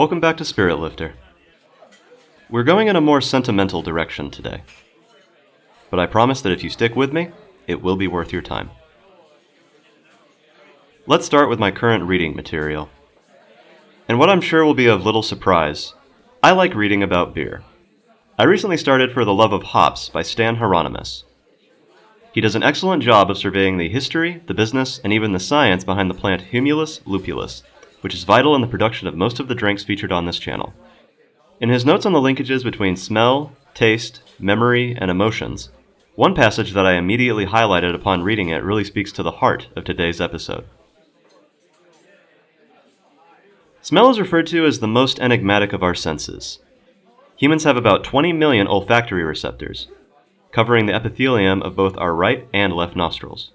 Welcome back to SpiritLifter. We're going in a more sentimental direction today, but I promise that if you stick with me, it will be worth your time. Let's start with my current reading material. And what I'm sure will be of little surprise, I like reading about beer. I recently started For the Love of Hops by Stan Hieronymus. He does an excellent job of surveying the history, the business, and even the science behind the plant Humulus lupulus, which is vital in the production of most of the drinks featured on this channel. In his notes on the linkages between smell, taste, memory, and emotions, one passage that I immediately highlighted upon reading it really speaks to the heart of today's episode. Smell is referred to as the most enigmatic of our senses. Humans have about 20 million olfactory receptors, covering the epithelium of both our right and left nostrils.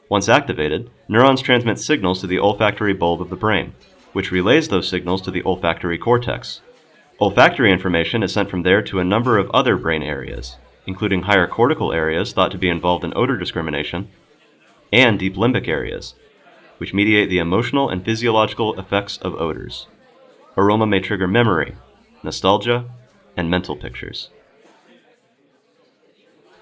Once activated, neurons transmit signals to the olfactory bulb of the brain, which relays those signals to the olfactory cortex. Olfactory information is sent from there to a number of other brain areas, including higher cortical areas thought to be involved in odor discrimination, and deep limbic areas, which mediate the emotional and physiological effects of odors. Aroma may trigger memory, nostalgia, and mental pictures.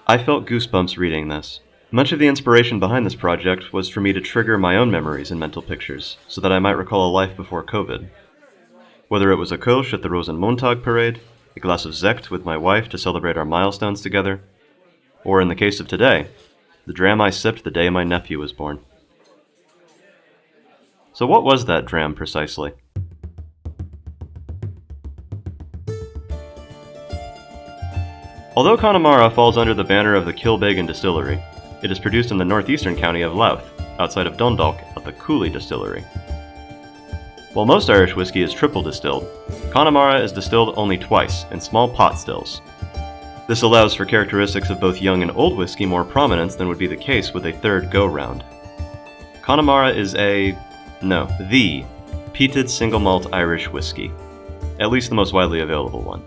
I felt goosebumps reading this. Much of the inspiration behind this project was for me to trigger my own memories and mental pictures, so that I might recall a life before COVID. Whether it was a Kölsch at the Rosenmontag parade, a glass of Sekt with my wife to celebrate our milestones together, or in the case of today, the dram I sipped the day my nephew was born. So what was that dram precisely? Although Connemara falls under the banner of the Kilbeggan Distillery, it is produced in the northeastern county of Louth, outside of Dundalk at the Cooley Distillery. While most Irish whiskey is triple distilled, Connemara is distilled only twice, in small pot stills. This allows for characteristics of both young and old whiskey more prominence than would be the case with a third go-round. Connemara is the peated single malt Irish whiskey, at least the most widely available one.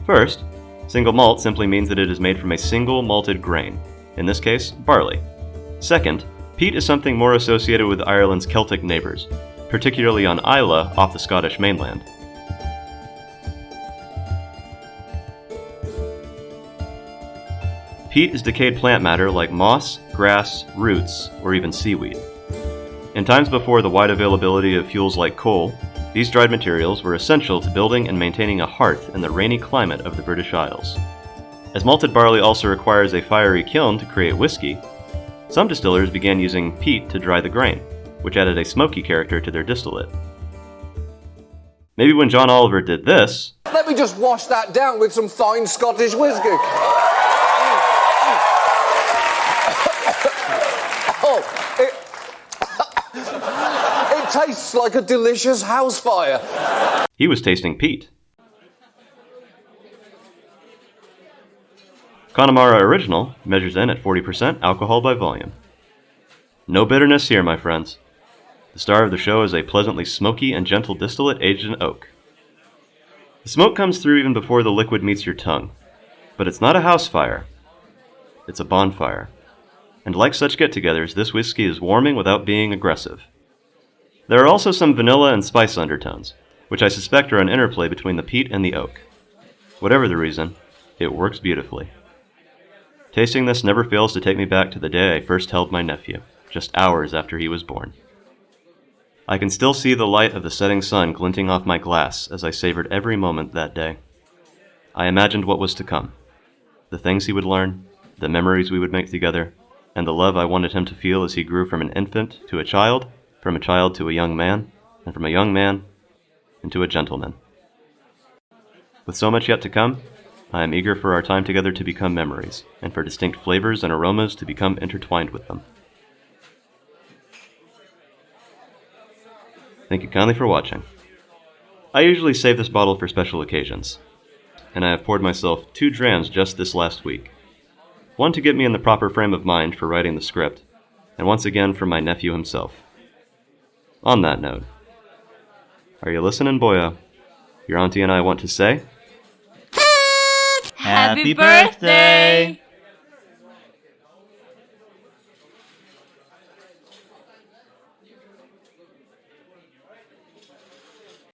First, single malt simply means that it is made from a single malted grain, in this case, barley. Second, peat is something more associated with Ireland's Celtic neighbours, particularly on Islay off the Scottish mainland. Peat is decayed plant matter like moss, grass, roots, or even seaweed. In times before the wide availability of fuels like coal, these dried materials were essential to building and maintaining a hearth in the rainy climate of the British Isles. As malted barley also requires a fiery kiln to create whiskey, some distillers began using peat to dry the grain, which added a smoky character to their distillate. Maybe when John Oliver did this... Let me just wash that down with some fine Scottish whiskey. It tastes like a delicious house fire. He was tasting peat. Connemara Original measures in at 40% alcohol by volume. No bitterness here, my friends. The star of the show is a pleasantly smoky and gentle distillate aged in oak. The smoke comes through even before the liquid meets your tongue. But it's not a house fire. It's a bonfire. And like such get-togethers, this whiskey is warming without being aggressive. There are also some vanilla and spice undertones, which I suspect are an interplay between the peat and the oak. Whatever the reason, it works beautifully. Tasting this never fails to take me back to the day I first held my nephew, just hours after he was born. I can still see the light of the setting sun glinting off my glass as I savored every moment that day. I imagined what was to come. The things he would learn, the memories we would make together, and the love I wanted him to feel as he grew from an infant to a child, from a child to a young man, and from a young man into a gentleman. With so much yet to come, I am eager for our time together to become memories, and for distinct flavors and aromas to become intertwined with them. Thank you kindly for watching. I usually save this bottle for special occasions, and I have poured myself 2 drams just this last week. One to get me in the proper frame of mind for writing the script, and once again for my nephew himself. On that note, are you listening, boyo? Your auntie and I want to say... Happy birthday!